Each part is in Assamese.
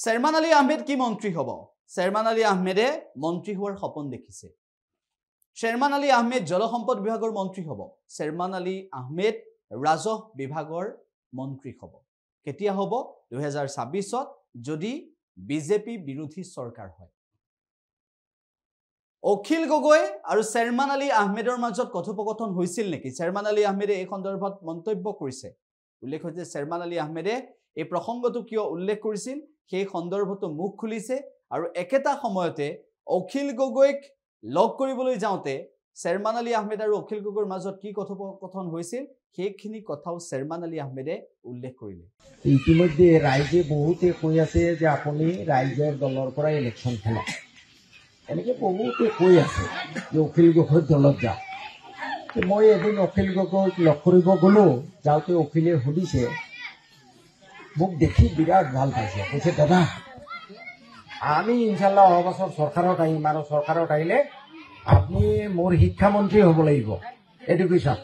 চেয়াৰমান আলী আহমেদ কি মন্ত্ৰী হ'ব চেয়াৰমান আলী আহমেদে মন্ত্ৰী হোৱাৰ সপোন দেখিছে চেয়াৰমান আলী আহমেদ জলসম্পদ বিভাগৰ মন্ত্ৰী হ'ব চেয়াৰমান আলী আহমেদ ৰাজহ বিভাগৰ মন্ত্ৰী হ'ব কেতিয়া হ'ব 2026 ত যদি বিজেপি বিৰোধী চৰকাৰ হয় অখিল গগৈ আৰু চেয়াৰমান আলী আহমেদৰ মাজত কথোপকথন হৈছিল নেকি চেয়াৰমান আলী আহমেদে এই সন্দৰ্ভত মন্তব্য কৰিছে উল্লেখ হৈছে চেয়াৰমান আলী আহমেদে এই প্ৰসংগটো কিয় উল্লেখ কৰিছিল সেই সন্দৰ্ভটো মুখ খুলিছে আৰু একেটা সময়তে অখিল গগৈক লগ কৰিবলৈ যাওঁতে চেয়াৰমান আলী আহমেদ আৰু অখিল গগৈৰ মাজত কি কথোপকথন হৈছিল সেইখিনি কথাও চেয়াৰমান আলী আহমেদে উল্লেখ কৰিলে ইতিমধ্যে ৰাইজে বহুতে কৈ আছে যে আপুনি ৰাইজৰ দলৰ পৰা ইলেকশ্যন খেলক এনেকৈ বহুতে কৈ আছে যে অখিল গগৈৰ দলত যাওক মই এদিন অখিল গগৈক লগ কৰিব গ'লোঁ যাওঁতে অখিলে সুধিছে মোক দেখি বিৰাট ভাল পাইছে কৈছে দাদা আমি ইনশাল্লাহ অহা বছৰ চৰকাৰত আহিম আৰু চৰকাৰত আহিলে আপুনি মোৰ শিক্ষামন্ত্ৰী হ'ব লাগিব এডুকেশ্যন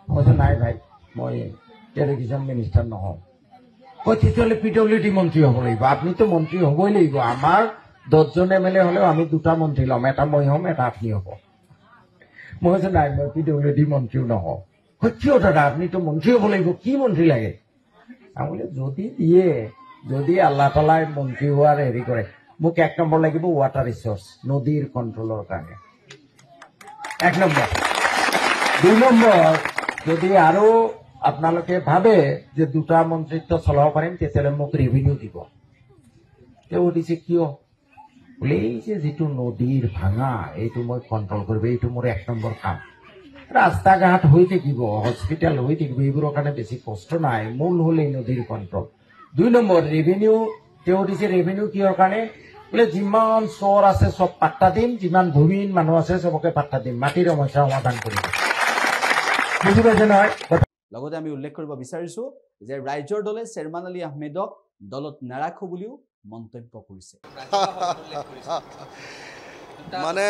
কৈছে নাই ভাই মই এডুকেশ্যন মিনিষ্টাৰ নহওঁ কৈ তেতিয়াহ'লে PWD মন্ত্ৰী হ'ব লাগিব আপুনিতো মন্ত্ৰী হ'বই লাগিব আমাৰ 10জন MLA হ'লেও আমি 2টা মন্ত্ৰী ল'ম এটা মই হ'ম এটা আপুনি হ'ব মই কৈছোঁ নাই মই PWD মন্ত্ৰীও নহওঁ কৈ কিয় দাদা আপুনিতো মন্ত্ৰী হ'ব লাগিব কি মন্ত্ৰী লাগে আমি বোলে যদি দিয়ে যদি আল্লাহ তালাই মন্ত্ৰী হোৱাৰ হেৰি কৰে মোক 1 নম্বৰ লাগিব ৱাটাৰ ৰিচোৰ্চ নদীৰ কণ্ট্ৰলৰ কাৰণে 1 নম্বৰ 2 নম্বৰ যদি আৰু আপোনালোকে ভাবে যে 2টা মন্ত্ৰিত্ব চলাব পাৰিম তেতিয়াহ'লে মোক ৰেভিনিউ দিব তেওঁ দিছে কিয় বোলে এই যে যিটো নদীৰ ভাঙা এইটো মই কণ্ট্ৰল কৰিব এইটো মোৰ 1 নম্বৰ কাম ৰাস্তা ঘাট হৈ থাকিব হস্পিটেল হৈ থাকিব এইবোৰৰ কাৰণে বেছি কষ্ট নাই মূল হ'ল এই নদীৰ কণ্ট্ৰল 2 নম্বৰ ৰেভিনিউ তেওঁ দিছে ৰেভিনিউ কিহৰ কাৰণে বোলে যিমান চোৰ আছে চব পাত্তা দিম যিমান ভূমিহীন মানুহ আছে চবকে পাত্তা দিম মাটিৰ সমস্যা সমাধান কৰিম বুজি পাইছে নহয় লগতে আমি উল্লেখ কৰিব বিচাৰিছো যে ৰাইজৰ দলে চেয়াৰমান আলী আহমেদক দলত নাৰাখো বুলিও মন্তব্য কৰিছে মানে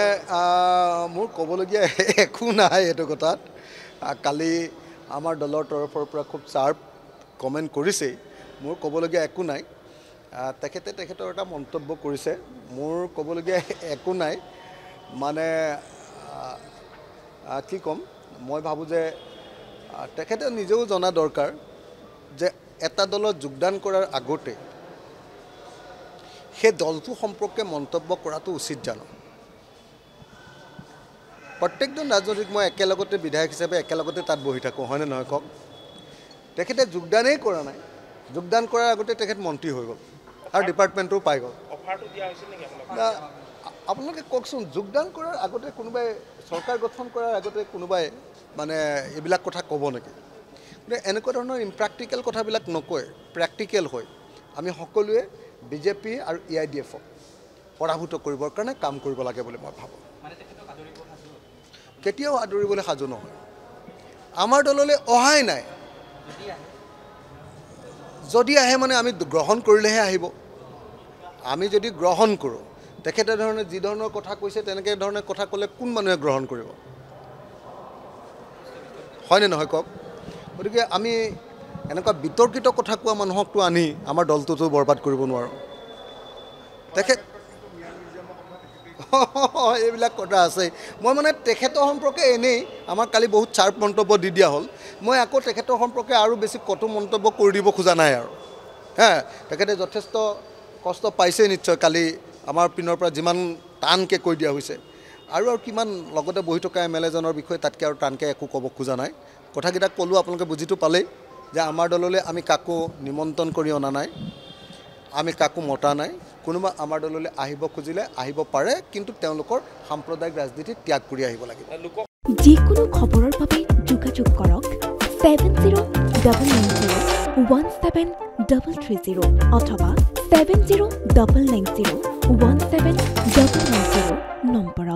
মোৰ ক'বলগীয়া একো নাই এইটো কথাত কালি আমাৰ দলৰ তৰফৰ পৰা খুব চাৰ্প কমেণ্ট কৰিছে মোৰ ক'বলগীয়া একো নাই তেখেতৰ এটা মন্তব্য কৰিছে মোৰ ক'বলগীয়া একো নাই মানে কি ক'ম মই ভাবোঁ যে তেখেতে নিজেও জনা দৰকাৰ যে এটা দলত যোগদান কৰাৰ আগতে সেই দলটো সম্পৰ্কে মন্তব্য কৰাটো উচিত জানো প্ৰত্যেকজন ৰাজনৈতিক মই একেলগতে বিধায়ক হিচাপে একেলগতে তাত বহি থাকোঁ হয়নে নহয় কওক তেখেতে যোগদানেই কৰা নাই যোগদান কৰাৰ আগতে তেখেত মন্ত্ৰী হৈ গ'ল আৰু ডিপাৰ্টমেণ্টো পাই গ'ল আপোনালোকে কওকচোন যোগদান কৰাৰ আগতে কোনোবাই চৰকাৰ গঠন কৰাৰ আগতে কোনোবাই মানে এইবিলাক কথা ক'ব নেকি গতিকে এনেকুৱা ধৰণৰ ইম্প্ৰেক্টিকেল কথাবিলাক নকয় প্ৰেক্টিকেল হয় আমি সকলোৱে বিজেপি আৰু EIDF-ক পৰাভূত কৰিবৰ কাৰণে কাম কৰিব লাগে বুলি মই ভাবোঁ কেতিয়াও আদৰিবলৈ সাজু নহয় আমাৰ দললৈ অহাই নাই যদি আহে মানে আমি গ্ৰহণ কৰিলেহে আহিব আমি যদি গ্ৰহণ কৰোঁ তেখেতে ধৰণে যি ধৰণৰ কথা কৈছে তেনেকৈ ধৰণে কথা ক'লে কোন মানুহে গ্ৰহণ কৰিব হয়নে নহয় কওক গতিকে আমি এনেকুৱা বিতৰ্কিত কথা কোৱা মানুহকতো আনি আমাৰ দলটোতো বৰবাদ কৰিব নোৱাৰোঁ তেখেত এইবিলাক কথা আছে মই মানে তেখেতৰ সম্পৰ্কে এনেই আমাৰ কালি বহুত চাৰ্প মন্তব্য দি দিয়া হ'ল মই আকৌ তেখেতৰ সম্পৰ্কে আৰু বেছি কটু মন্তব্য কৰি দিব খোজা নাই আৰু তেখেতে যথেষ্ট কষ্ট পাইছে নিশ্চয় কালি আমাৰ পিনৰ পৰা যিমান টানকৈ কৈ দিয়া হৈছে আৰু কিমান লগতে বহি থকা MLA জনৰ বিষয়ে তাতকৈ আৰু টানকৈ একো ক'ব খোজা নাই কথাকেইটা ক'লোঁ আপোনালোকে বুজিটো পালেই যে আমাৰ দললৈ আমি কাকো নিমন্ত্ৰণ কৰি অনা নাই আমি কাকো মতা নাই কোনোবা আমাৰ দললৈ আহিব খুজিলে আহিব পাৰে কিন্তু তেওঁলোকৰ সাম্প্ৰদায়িক ৰাজনীতি ত্যাগ কৰি আহিব লাগিব যিকোনো খবৰৰ বাবে যোগাযোগ কৰক 7099017330 অথবা 7099017390 নম্বৰত